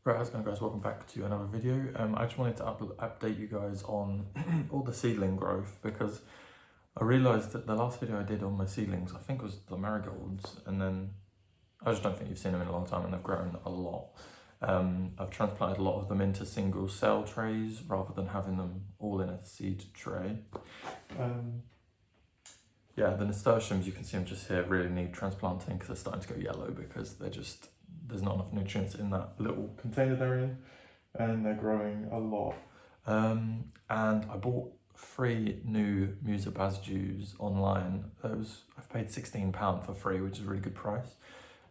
Right, how's it going, guys? Welcome back to another video. I just wanted to update you guys on all the seedling growth, because I realised that the last video I did on my seedlings, I think, was the marigolds, and then I just don't think you've seen them in a long time, and they've grown a lot. I've transplanted a lot of them into single cell trays rather than having them all in a seed tray. Yeah, the nasturtiums, you can see them just here, really need transplanting because they're starting to go yellow because there's not enough nutrients in that little container they're in, and they're growing a lot. And I bought 3 new Musa Basjus online. I've paid £16 for 3, which is a really good price.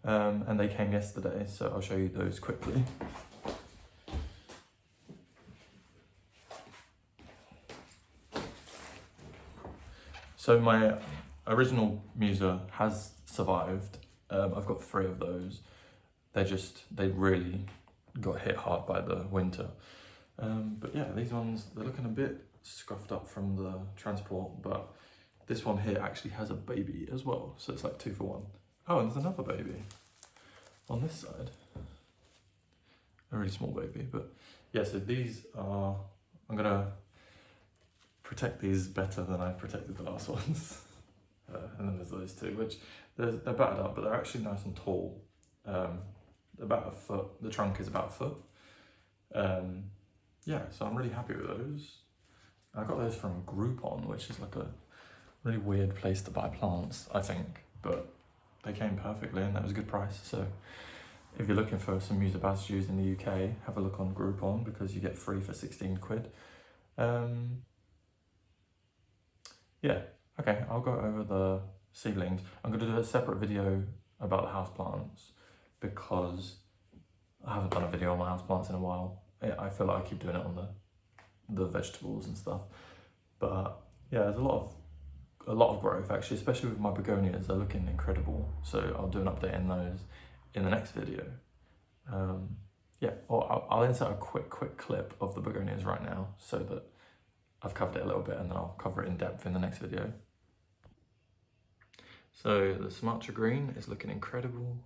And they came yesterday, so I'll show you those quickly. So my original Musa has survived. I've got 3 of those. They really got hit hard by the winter. But yeah, these ones, they're looking a bit scuffed up from the transport, but this one here actually has a baby as well. So it's like 2 for 1. Oh, and there's another baby on this side. A really small baby, but yeah, so these are, I'm gonna protect these better than I protected the last ones. And then there's those 2, which they're battered up, but they're actually nice and tall. About a foot, the trunk is about a foot. Yeah, so I'm really happy with those. I got those from Groupon, which is like a really weird place to buy plants, I think, but they came perfectly and that was a good price. So if you're looking for some Musa Basjus in the UK, have a look on Groupon because you get 3 for 16 quid. Yeah, okay, I'll go over the seedlings. I'm going to do a separate video about the houseplants because I haven't done a video on my houseplants in a while. I feel like I keep doing it on the vegetables and stuff. But yeah, there's a lot of growth actually, especially with my begonias. They're looking incredible. So I'll do an update in those in the next video. Yeah, or I'll insert a quick clip of the begonias right now so that I've covered it a little bit, and then I'll cover it in depth in the next video. So the Sumatra green is looking incredible.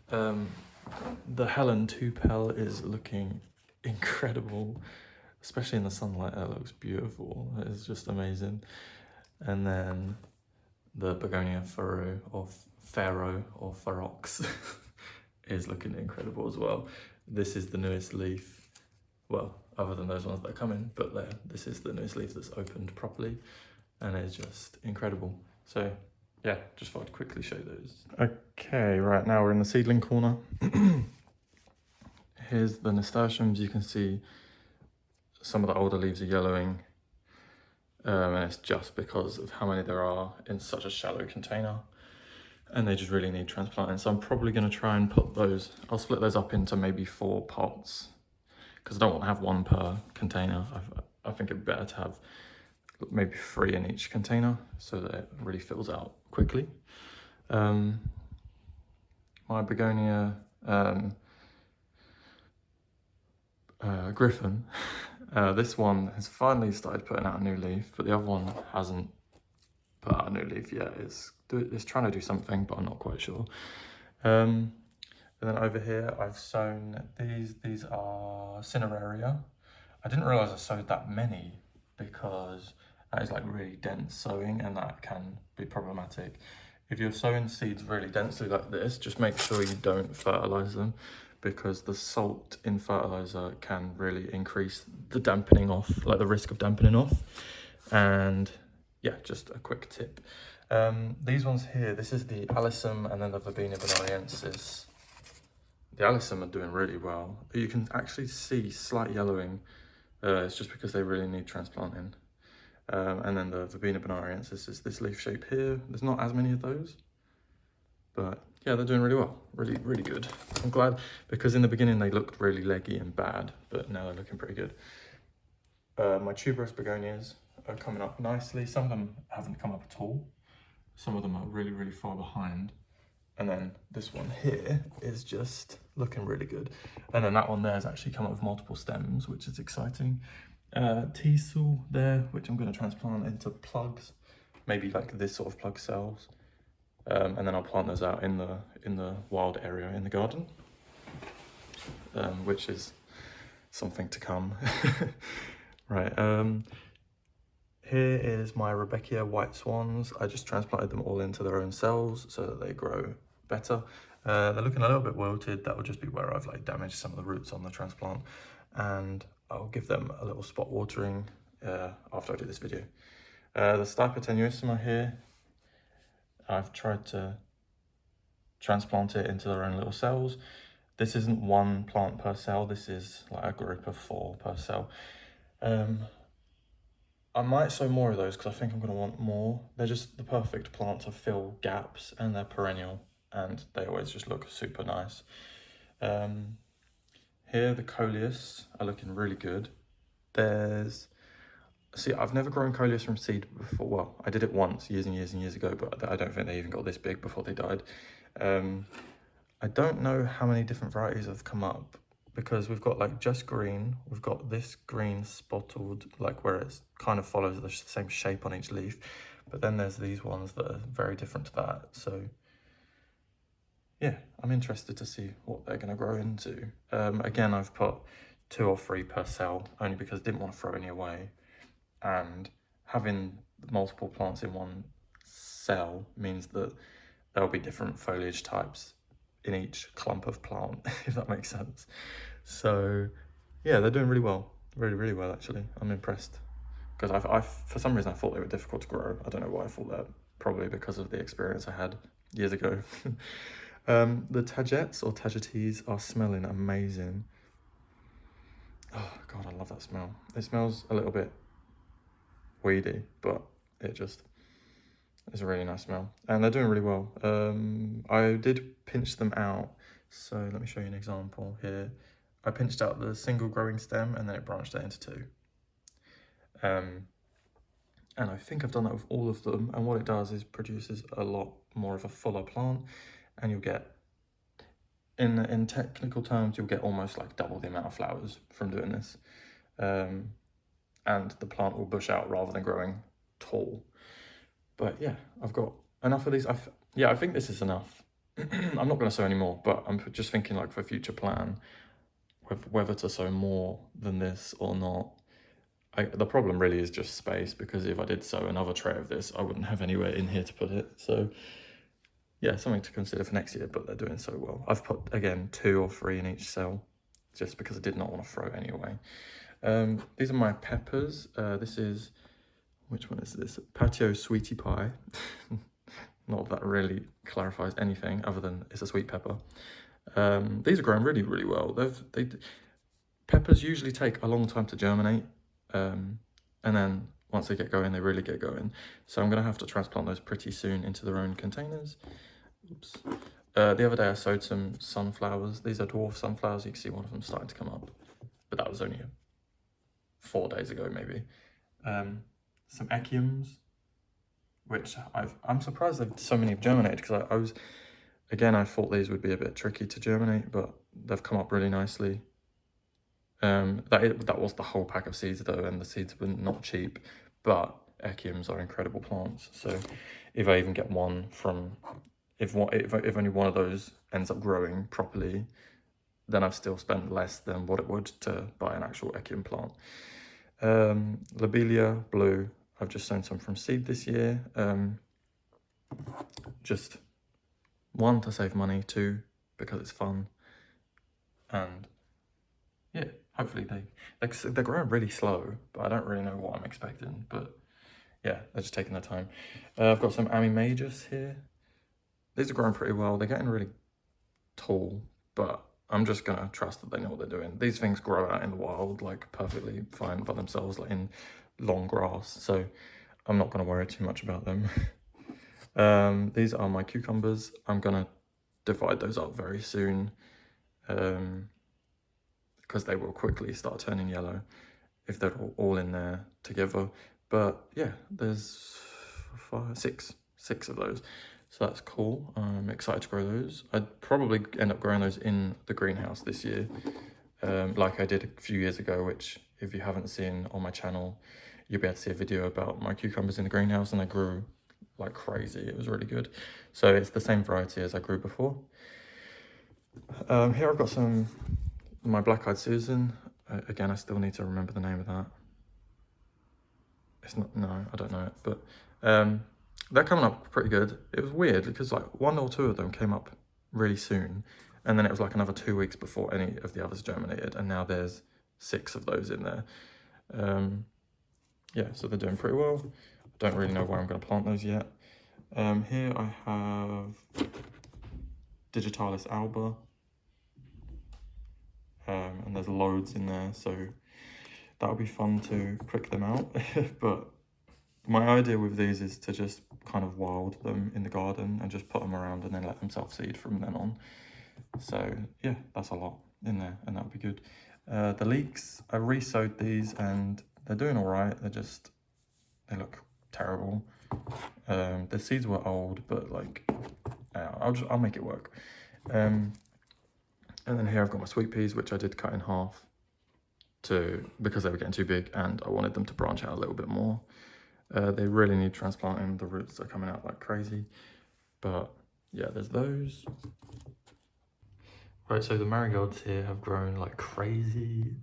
The Helen 2-pel is looking incredible, especially in the sunlight. It looks beautiful. It's just amazing. And then the Begonia Furrow or Ferox is looking incredible as well. This is the newest leaf, well, other than those ones that are coming, but this is the newest leaf that's opened properly, and it's just incredible. So yeah, just thought I'd quickly show those. Okay, right now we're in the seedling corner. Here's the nasturtiums. You can see some of the older leaves are yellowing, and it's just because of how many there are in such a shallow container, and they just really need transplanting. So I'm probably going to try and put those, I'll split those up into maybe 4 pots, because I don't want to have 1 per container. I think it'd be better to have maybe 3 in each container so that it really fills out quickly. My begonia Griffin, this one has finally started putting out a new leaf, but the other one hasn't put out a new leaf yet. It's trying to do something, but I'm not quite sure. And then over here I've sown these are Cineraria. I didn't realise I sowed that many because that is like really dense sowing, and that can be problematic. If you're sowing seeds really densely like this, just make sure you don't fertilise them, because the salt in fertiliser can really increase the dampening off, like the risk of dampening off. And yeah, just a quick tip. These ones here, this is the Alyssum and then the Verbena bonariensis. The Alyssum are doing really well. You can actually see slight yellowing. It's just because they really need transplanting. And then the Verbena bonariensis is this leaf shape here. There's not as many of those, but yeah, they're doing really well. Really, really good. I'm glad, because in the beginning they looked really leggy and bad, but now they're looking pretty good. My tuberous begonias are coming up nicely. Some of them haven't come up at all. Some of them are really, really far behind. And then this one here is just looking really good. And then that one there has actually come up with multiple stems, which is exciting. Teasel there, which I'm going to transplant into plugs, maybe like this sort of plug cells. And then I'll plant those out in the wild area in the garden. which is something to come. Right, here is my Rebecca white swans. I just transplanted them all into their own cells so that they grow better. They're looking a little bit wilted. That will just be where I've like damaged some of the roots on the transplant, and I'll give them a little spot watering after I do this video. The Stipa tenuissima here, I've tried to transplant it into their own little cells. This isn't one plant per cell, this is like a group of 4 per cell. I might sow more of those because I think I'm going to want more. They're just the perfect plant to fill gaps, and they're perennial and they always just look super nice. Here the coleus are looking really good. See, I've never grown coleus from seed before. Well, I did it once years and years ago, but I don't think they even got this big before they died. I don't know how many different varieties have come up, because we've got like just green, we've got this green spotted, like where it kind of follows the same shape on each leaf, but then there's these ones that are very different to that. So yeah, I'm interested to see what they're going to grow into. Again, I've put 2 or 3 per cell, only because I didn't want to throw any away, and having multiple plants in one cell means that there'll be different foliage types in each clump of plant, if that makes sense. So yeah, they're doing really well, really well actually. I'm impressed, because I for some reason I thought they were difficult to grow. I don't know why I thought that, probably because of the experience I had years ago. The tagetes or tagetes are smelling amazing. Oh god, I love that smell. It smells a little bit weedy, but it just is a really nice smell, and they're doing really well. I did pinch them out, so let me show you an example here. I pinched out the single growing stem and then it branched out into 2. And I think I've done that with all of them, and what it does is produces a lot more of a fuller plant, and you'll get, in technical terms, you'll get almost like double the amount of flowers from doing this. And the plant will bush out rather than growing tall. But yeah, I've got enough of these. I think this is enough. I'm not going to sow any more, but I'm just thinking like for future plan, whether to sow more than this or not. The problem really is just space, because if I did sow another tray of this, I wouldn't have anywhere in here to put it. So yeah, something to consider for next year, but they're doing so well. I've put, again, 2 or 3 in each cell, just because I did not want to throw any away. These are my peppers. This is, which one is this? Patio Sweetie Pie. Not that really clarifies anything other than it's a sweet pepper. These are growing really well. Peppers usually take a long time to germinate, and then once they get going, they really get going. So I'm going to have to transplant those pretty soon into their own containers. Oops. The other day I sowed some sunflowers. These are dwarf sunflowers. You can see one of them starting to come up, but that was only 4 days ago maybe. Some echiums, which I'm surprised that so many have germinated, because I thought these would be a bit tricky to germinate, but they've come up really nicely. That was the whole pack of seeds though, and the seeds were not cheap, but echiums are incredible plants. So if I even get one from, if only one of those ends up growing properly, then I've still spent less than what it would to buy an actual echium plant. Lobelia blue, I've just sown some from seed this year. Just 1, to save money, 2, because it's fun, and yeah, hopefully they're growing really slow, but I don't really know what I'm expecting. But yeah, they're just taking their time. I've got some Ami Majors here. These are growing pretty well. They're getting really tall, but I'm just gonna trust that they know what they're doing. These things grow out in the wild like perfectly fine by themselves, like in long grass, so I'm not gonna worry too much about them. These are my cucumbers. I'm gonna divide those up very soon, because they will quickly start turning yellow if they're all in there together. But yeah, there's 6 of those, so that's cool. I'm excited to grow those. I'd probably end up growing those in the greenhouse this year, like I did a few years ago, which if you haven't seen on my channel, you'll be able to see a video about my cucumbers in the greenhouse, and they grew like crazy. It was really good. So it's the same variety as I grew before. Here I've got some my Black-Eyed Susan. Again, I still need to remember the name of that. It's not, no, I don't know it, but they're coming up pretty good. It was weird because like 1 or 2 of them came up really soon, and then it was like another 2 weeks before any of the others germinated, and now there's 6 of those in there. Yeah, so they're doing pretty well. I don't really know where I'm going to plant those yet. Here I have Digitalis alba, and there's loads in there, so that'll be fun to prick them out. But my idea with these is to just kind of wild them in the garden and just put them around and then let them self-seed from then on. So yeah, that's a lot in there, and that'll be good. The leeks, I re-sowed these and they're doing all right. They look terrible. The seeds were old, but like, I'll make it work. And then here I've got my sweet peas, which I did cut in half because they were getting too big and I wanted them to branch out a little bit more. They really need transplanting. The roots are coming out like crazy. But yeah, there's those. Right, so the marigolds here have grown like crazy.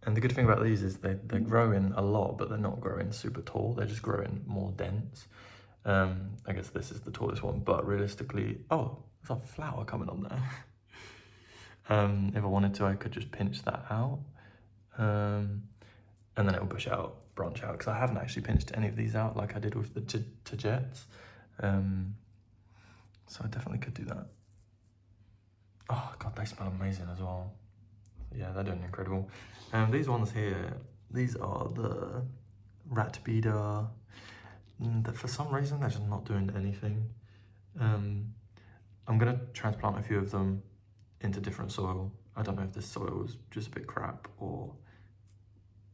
And the good thing about these is they're growing a lot, but they're not growing super tall. They're just growing more dense. I guess this is the tallest one, but realistically, oh, there's a flower coming on there. If I wanted to, I could just pinch that out. And then it'll branch out, because I haven't actually pinched any of these out like I did with the Tagets. So I definitely could do that. Oh God, they smell amazing as well. Yeah, they're doing incredible. These ones here, these are the rat beater. For some reason, they're just not doing anything. I'm gonna transplant a few of them into different soil. I don't know if this soil is just a bit crap, or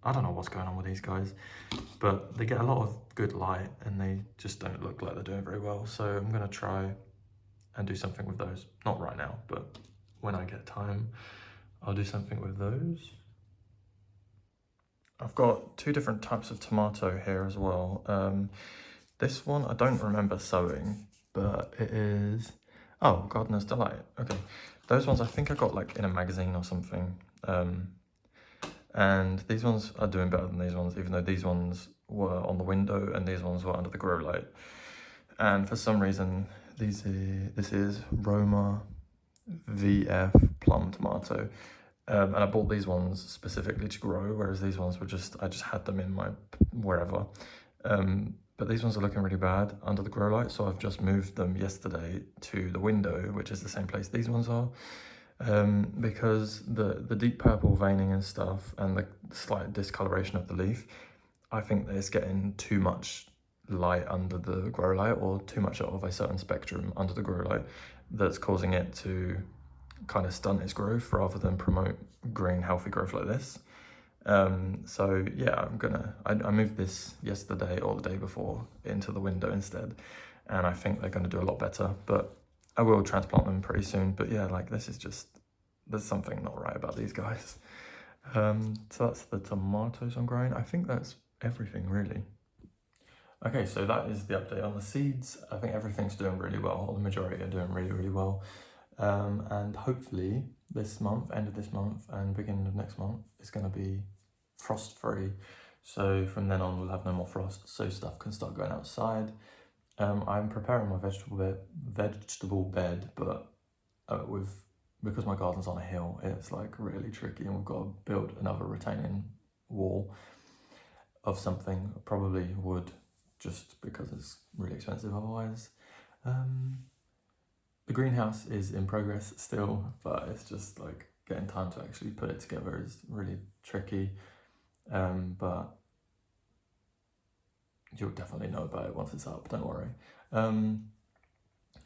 I don't know what's going on with these guys, but they get a lot of good light and they just don't look like they're doing very well. So I'm gonna try and do something with those. Not right now, but when I get time, I'll do something with those. I've got 2 different types of tomato here as well. This one I don't remember sowing, but it is, oh, Gardener's Delight. Okay, those ones I think I got like in a magazine or something. And these ones are doing better than these ones, even though these ones were on the window and these ones were under the grow light. And for some reason, this is Roma VF plum tomato. And I bought these ones specifically to grow, whereas these ones were I just had them in my wherever. But these ones are looking really bad under the grow light, so I've just moved them yesterday to the window, which is the same place these ones are. Because the deep purple veining and stuff and the slight discoloration of the leaf, I think that it's getting too much light under the grow light, or too much of a certain spectrum under the grow light, that's causing it to kind of stunt its growth rather than promote green healthy growth like this. So yeah, I moved this yesterday or the day before into the window instead, and I think they're going to do a lot better, but I will transplant them pretty soon. But yeah, like this is there's something not right about these guys. So that's the tomatoes I'm growing. I think that's everything really. Okay, so that is the update on the seeds. I think everything's doing really well, or the majority are doing really, really well. And hopefully this month, end of this month and beginning of next month, is going to be frost free. So from then on we'll have no more frost, so stuff can start going outside. I'm preparing my vegetable bed, but because my garden's on a hill, it's like really tricky, and we've got to build another retaining wall of something, probably wood, just because it's really expensive otherwise. The greenhouse is in progress still, but it's just like getting time to actually put it together is really tricky. But you'll definitely know about it once it's up, don't worry.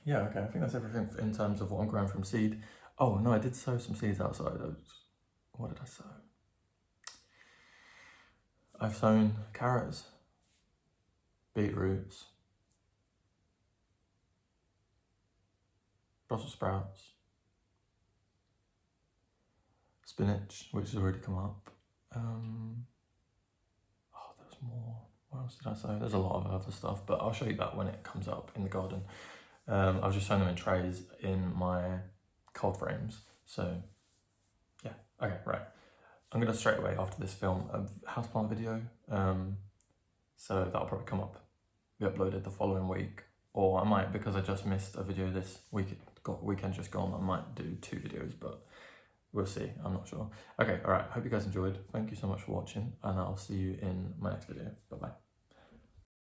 Yeah, okay, I think that's everything in terms of what I'm growing from seed. Oh no, I did sow some seeds outside. What did I sow? I've sown carrots, beetroots, Brussels sprouts, spinach, which has already come up. Oh, there's more. What else did I sow? There's a lot of other stuff, but I'll show you that when it comes up in the garden. I've just sown them in trays in my cold frames. So yeah, Okay, right. I'm gonna straight away after this film a houseplant video. So that'll probably come up, be uploaded the following week. Or I might, because I just missed a video this week, weekend just gone, I might do 2 videos, but we'll see, I'm not sure. Okay, alright, hope you guys enjoyed. Thank you so much for watching, and I'll see you in my next video. Bye bye.